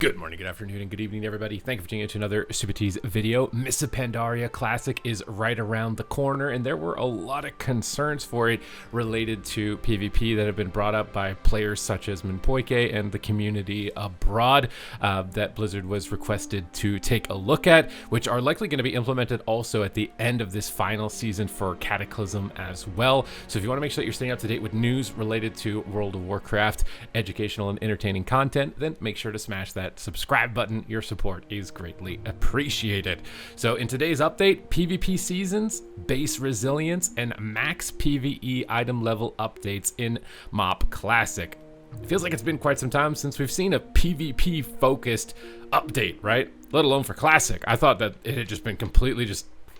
Good morning, good afternoon, and good evening, everybody. Thank you for tuning in to another Supatease video. Mists of Pandaria Classic is right around the corner, and there were a lot of concerns for it related to PvP that have been brought up by players such as Minpoike and the community abroad that Blizzard was requested to take a look at, which are likely going to be implemented also at the end of this final season for Cataclysm as well. So if you want to make sure that you're staying up to date with news related to World of Warcraft, educational and entertaining content, then make sure to smash that subscribe button. Your support is greatly appreciated. So in today's update, PvP seasons, base resilience, and max PvE item level updates in MoP Classic. It feels like it's been quite some time since we've seen a PvP focused update, right? Let alone for Classic. I thought that it had just been completely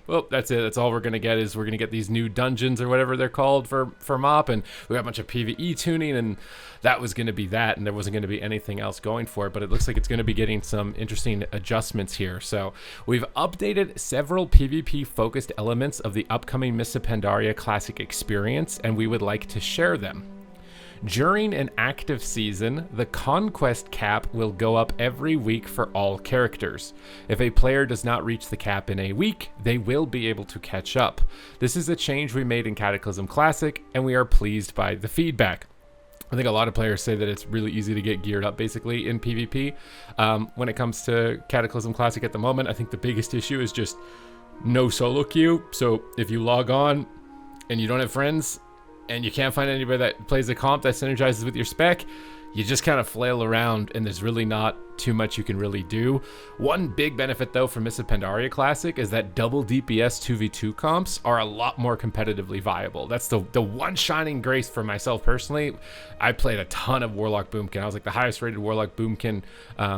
well, that's it. That's all we're going to get is we're going to get these new dungeons or whatever they're called for MoP, and we got a bunch of PvE tuning, and that was going to be that, and there wasn't going to be anything else going for it, but it looks like it's going to be getting some interesting adjustments here. So we've updated several PvP-focused elements of the upcoming Mists of Pandaria Classic experience, and we would like to share them. During an active season, the conquest cap will go up every week for all characters. If a player does not reach the cap in a week, they will be able to catch up. This is a change we made in Cataclysm Classic, and we are pleased by the feedback. I think a lot of players say that it's really easy to get geared up basically in PvP. When it comes to Cataclysm Classic at the moment, I think the biggest issue is just no solo queue. So if you log on and you don't have friends, and you can't find anybody that plays a comp that synergizes with your spec, you just kind of flail around, and there's really not too much you can really do. One big benefit, though, for Mists of Pandaria Classic is that double DPS 2v2 comps are a lot more competitively viable. That's the one shining grace for myself personally. I played a ton of Warlock Boomkin. I was like the highest rated Warlock Boomkin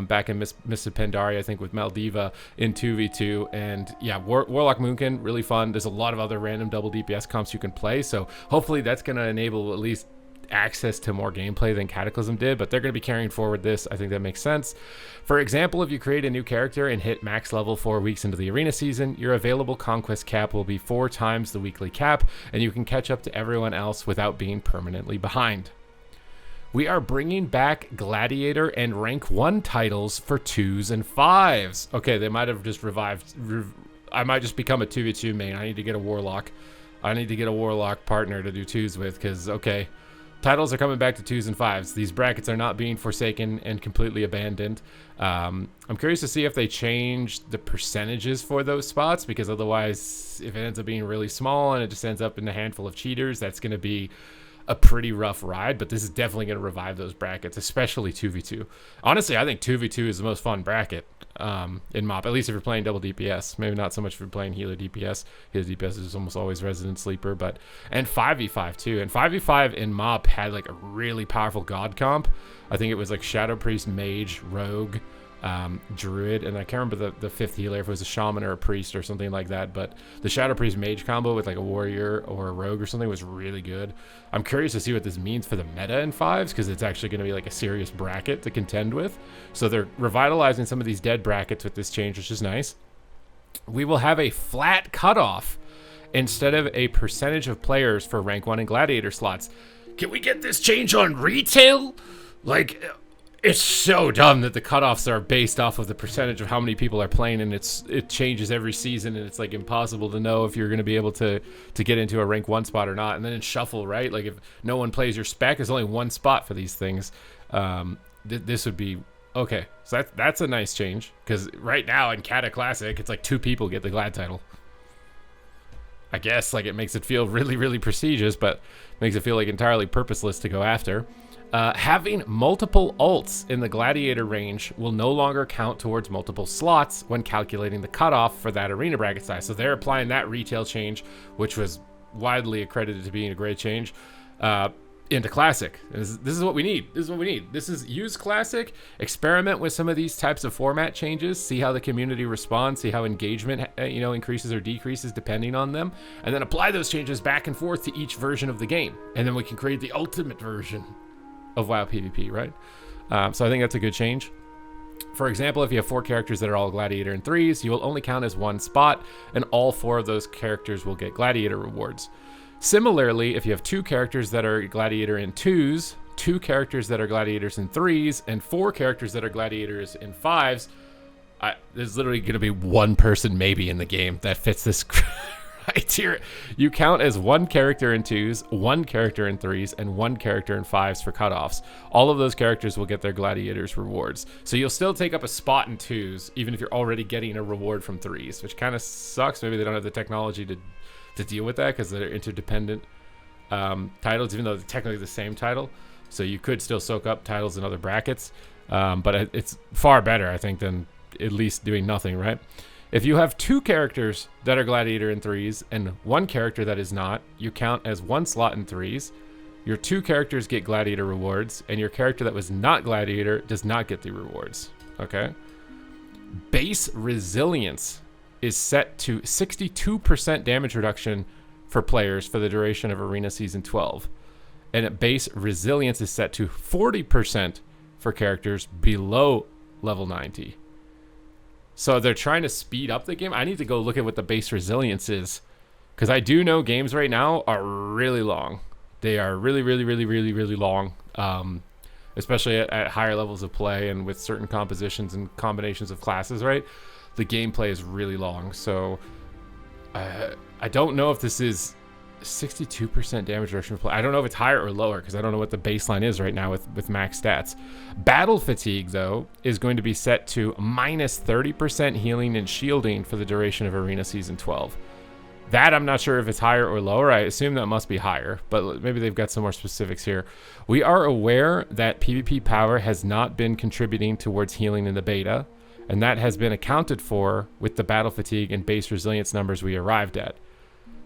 back in Mists of Pandaria, I think, with Maldiva in 2v2. And yeah, Warlock Boomkin, really fun. There's a lot of other random double DPS comps you can play. So hopefully that's going to enable at least access to more gameplay than Cataclysm did, but they're going to be carrying forward this. I think that makes sense. For example, if you create a new character and hit max level 4 weeks into the arena season, your available conquest cap will be 4 times the weekly cap, and you can catch up to everyone else without being permanently behind. We are bringing back Gladiator and Rank 1 titles for 2s and 5s. Okay, they might have just revived. I might just become a 2v2 main. I need to get a Warlock. I need to get a Warlock partner to do 2s with, because, okay, titles are coming back to 2s and 5s. These brackets are not being forsaken and completely abandoned. I'm curious to see if they change the percentages for those spots, because otherwise, if it ends up being really small and it just ends up in a handful of cheaters, that's going to be a pretty rough ride. But this is definitely going to revive those brackets, especially 2v2. Honestly, I think 2v2 is the most fun bracket in MoP, at least if you're playing double DPS. Maybe not so much if you're playing healer DPS. Healer DPS is almost always resident sleeper, but and 5v5 too. And 5v5 in MoP had like a really powerful god comp. I think it was like Shadow Priest, Mage, Rogue, Druid, and I can't remember the fifth healer, if it was a Shaman or a Priest or something like that, but the Shadow Priest Mage combo with like a Warrior or a Rogue or something was really good. I'm curious to see what this means for the meta in 5s, because it's actually going to be like a serious bracket to contend with. So they're revitalizing some of these dead brackets with this change, which is nice. We will have a flat cutoff instead of a percentage of players for Rank 1 and Gladiator slots. Can we get this change on retail? Like, it's so dumb that the cutoffs are based off of the percentage of how many people are playing, and it changes every season, and it's like impossible to know if you're going to be able to get into a rank 1 spot or not. And then in shuffle, right? Like if no one plays your spec, there's only one spot for these things. This would be okay. So that's a nice change, because right now in Cata Classic, it's like 2 people get the Glad title. I guess like it makes it feel really, really prestigious, but makes it feel like entirely purposeless to go after. Having multiple ults in the Gladiator range will no longer count towards multiple slots when calculating the cutoff for that arena bracket size. So they're applying that retail change, which was widely accredited to being a great change, into Classic. This is what we need. This is what we need. This is use Classic, experiment with some of these types of format changes, see how the community responds, see how engagement increases or decreases depending on them, and then apply those changes back and forth to each version of the game. And then we can create the ultimate version of WoW PvP, right? So I think that's a good change. For example, if you have 4 characters that are all Gladiator in 3s, you will only count as 1 spot, and all 4 of those characters will get Gladiator rewards. Similarly, if you have 2 characters that are Gladiator in 2s, 2 characters that are gladiators in 3s and 4 characters that are gladiators in 5s, there's literally going to be one person maybe in the game that fits this criteria. You count as 1 character in 2s, 1 character in 3s, and 1 character in 5s for cutoffs. All of those characters will get their gladiators rewards. So you'll still take up a spot in 2s, even if you're already getting a reward from 3s, which kind of sucks. Maybe they don't have the technology to deal with that because they're interdependent titles, even though they're technically the same title. So you could still soak up titles in other brackets. But it's far better, I think, than at least doing nothing, right? If you have 2 characters that are gladiator in 3s and 1 character that is not, you count as 1 slot in 3s. Your 2 characters get gladiator rewards, and your character that was not gladiator does not get the rewards. Okay? Base resilience is set to 62% damage reduction for players for the duration of Arena Season 12. And base resilience is set to 40% for characters below level 90. So they're trying to speed up the game. I need to go look at what the base resilience is, because I do know games right now are really long. They are really, really, really, really, really long, especially at higher levels of play and with certain compositions and combinations of classes, right? The gameplay is really long. So I don't know if this is 62% damage reduction for play. I don't know if it's higher or lower because I don't know what the baseline is right now with max stats. Battle fatigue, though, is going to be set to minus 30% healing and shielding for the duration of Arena Season 12. That I'm not sure if it's higher or lower. I assume that must be higher, but maybe they've got some more specifics here. We are aware that PvP power has not been contributing towards healing in the beta, and that has been accounted for with the battle fatigue and base resilience numbers we arrived at.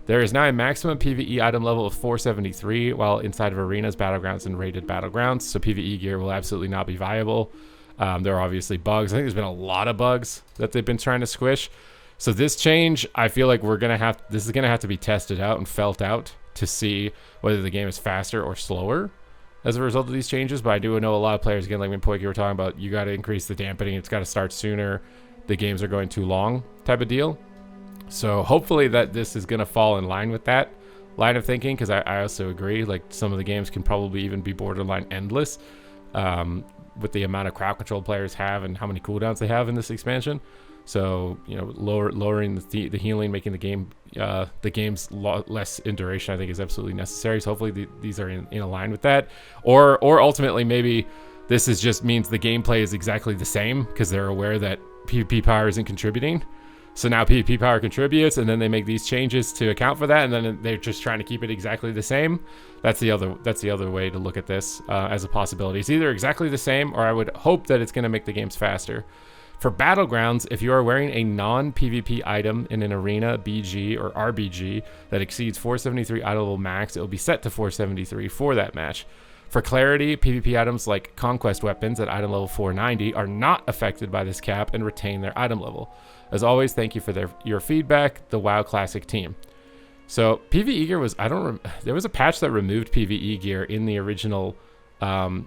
There is now a maximum PvE item level of 473 while inside of arenas, battlegrounds, and rated battlegrounds, so PvE gear will absolutely not be viable. There are obviously bugs. I think there's been a lot of bugs that they've been trying to squish. So this change, I feel like this is gonna have to be tested out and felt out to see whether the game is faster or slower as a result of these changes. But I do know a lot of players, again, like when Poiki were talking about, you got to increase the dampening. It's got to start sooner. The games are going too long, type of deal. So hopefully that this is gonna fall in line with that line of thinking, because I also agree. Like some of the games can probably even be borderline endless with the amount of crowd control players have and how many cooldowns they have in this expansion. So, you know, lowering the healing, making the games less in duration, I think is absolutely necessary. So hopefully these are in line with that. Or ultimately, maybe this is just means the gameplay is exactly the same because they're aware that PvP power isn't contributing. So now PvP power contributes, and then they make these changes to account for that, and then they're just trying to keep it exactly the same. That's the other way to look at this as a possibility. It's either exactly the same, or I would hope that it's going to make the games faster. For Battlegrounds, if you are wearing a non-PvP item in an arena, BG, or RBG that exceeds 473 item level max, it will be set to 473 for that match. For clarity, PvP items like Conquest weapons at item level 490 are not affected by this cap and retain their item level. As always, thank you for your feedback, the WoW Classic team. So PvE gear was, there was a patch that removed PvE gear in the original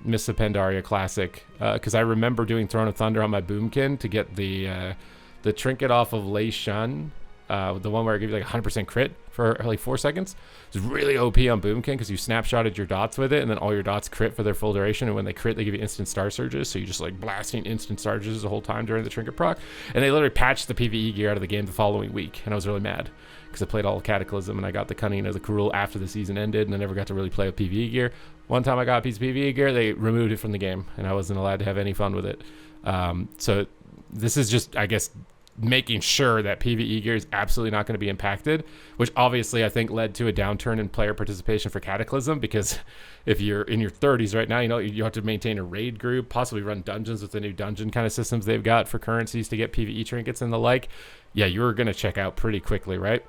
Mists of Pandaria Classic, because I remember doing Throne of Thunder on my Boomkin to get the trinket off of Lei Shun, the one where it gives you like 100% crit for like 4 seconds. It's really OP on Boomkin because you snapshotted your dots with it, and then all your dots crit for their full duration, and when they crit, they give you instant star surges, so you're just like blasting instant star surges the whole time during the trinket proc. And they literally patched the PvE gear out of the game the following week, and I was really mad because I played all of Cataclysm and I got the Cunning of the Cruel after the season ended, and I never got to really play with PvE gear. One time I got a piece of PvE gear, they removed it from the game, and I wasn't allowed to have any fun with it. So this is just, I guess, making sure that PvE gear is absolutely not going to be impacted, which obviously I think led to a downturn in player participation for Cataclysm, because if you're in your 30s right now, you know, you have to maintain a raid group, possibly run dungeons with the new dungeon kind of systems they've got for currencies to get PvE trinkets and the like. Yeah, you're going to check out pretty quickly, right?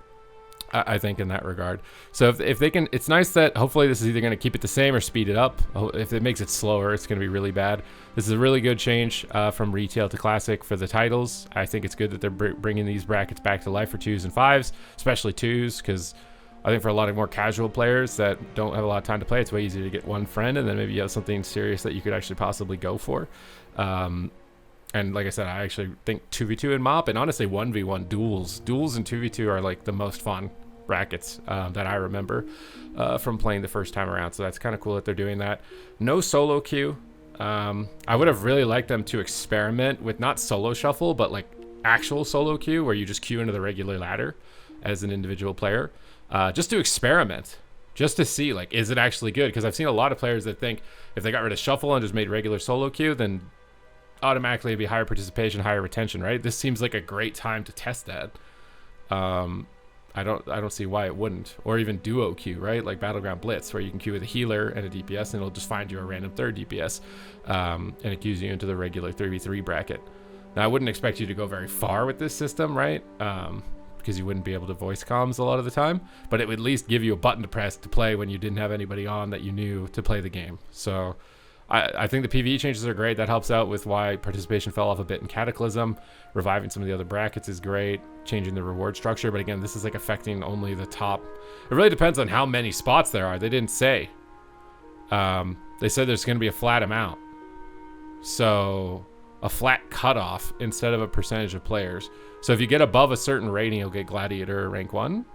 I think in that regard. So if they can, it's nice that hopefully this is either going to keep it the same or speed it up. If it makes it slower, it's going to be really bad. This is a really good change from retail to classic for the titles. I think it's good that they're bringing these brackets back to life for 2s and 5s, especially 2s, because I think for a lot of more casual players that don't have a lot of time to play, it's way easier to get one friend, and then maybe you have something serious that you could actually possibly go for. And like I said, I actually think 2v2 and MoP, and honestly 1v1 duels and 2v2 are like the most fun brackets that I remember from playing the first time around. So that's kind of cool that they're doing that. No solo queue. I would have really liked them to experiment with not solo shuffle, but like actual solo queue where you just queue into the regular ladder as an individual player, just to experiment, just to see, like, is it actually good? Because I've seen a lot of players that think if they got rid of shuffle and just made regular solo queue, then automatically it'd be higher participation, higher retention, right? This seems like a great time to test that. I don't see why it wouldn't. Or even duo queue, right? Like Battleground Blitz, where you can queue with a healer and a DPS, and it'll just find you a random third DPS, and it queues you into the regular 3v3 bracket. Now, I wouldn't expect you to go very far with this system, right? Because you wouldn't be able to voice comms a lot of the time, but it would at least give you a button to press to play when you didn't have anybody on that you knew to play the game. So I think the PvE changes are great. That helps out with why participation fell off a bit in Cataclysm. Reviving some of the other brackets is great. Changing the reward structure, but again, this is like affecting only the top. It really depends on how many spots there are. They didn't say. They said there's going to be a flat amount. So a flat cutoff instead of a percentage of players. So if you get above a certain rating, you'll get Gladiator or rank 1.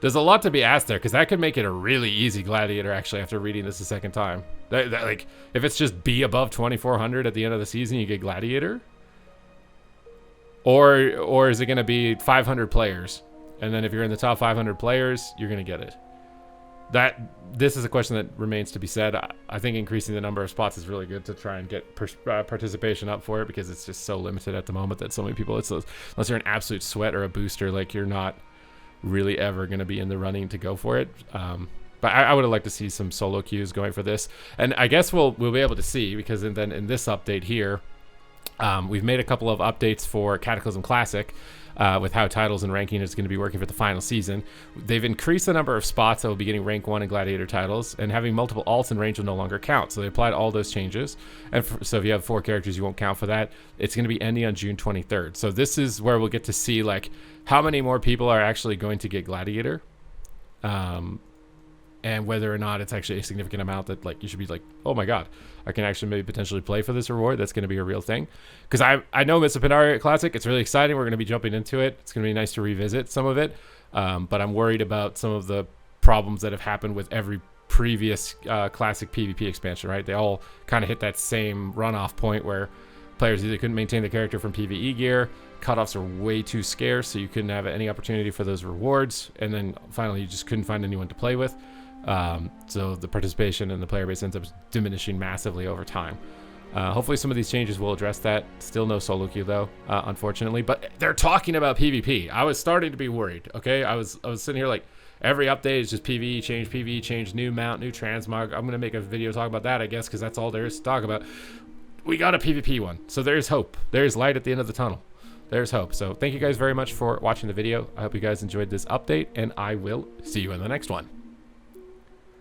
There's a lot to be asked there, because that could make it a really easy Gladiator, actually, after reading this a second time. Like, if it's just be above 2,400 at the end of the season, you get Gladiator? Or is it going to be 500 players? And then if you're in the top 500 players, you're going to get it. This is a question that remains to be said. I think increasing the number of spots is really good to try and get participation up for it, because it's just so limited at the moment that so many people, unless you're an absolute sweat or a booster, like, you're not really ever going to be in the running to go for it. But I would have liked to see some solo queues going for this, and I guess we'll be able to see, because then in this update here, we've made a couple of updates for Cataclysm Classic with how titles and ranking is going to be working for the final season. They've increased the number of spots that will be getting rank 1 in Gladiator titles, and having multiple alts in range will no longer count. So they applied all those changes, and so if you have 4 characters, you won't count for that. It's going to be ending on June 23rd. So this is where we'll get to see, like, how many more people are actually going to get Gladiator, and whether or not it's actually a significant amount that, like, you should be like, oh my god, I can actually maybe potentially play for this reward. That's going to be a real thing. Because I know Mr. Pandaria Classic, it's really exciting. We're going to be jumping into it. It's going to be nice to revisit some of it. But I'm worried about some of the problems that have happened with every previous Classic PvP expansion, right? They all kind of hit that same runoff point where players either couldn't maintain the character from PvE gear, cutoffs are way too scarce, so you couldn't have any opportunity for those rewards, and then finally you just couldn't find anyone to play with. So the participation and the player base ends up diminishing massively over time. Hopefully some of these changes will address that. Still no solo queue though, unfortunately, but they're talking about PvP. I was starting to be worried. Okay, I was sitting here like, every update is just PvE change, new mount, new transmog. I'm gonna make a video talk about that, I guess, because that's all there is to talk about. We got a PvP one, so there's hope. There's light at the end of the tunnel. There's hope. So thank you guys very much for watching the video. I hope you guys enjoyed this update, and I will see you in the next one.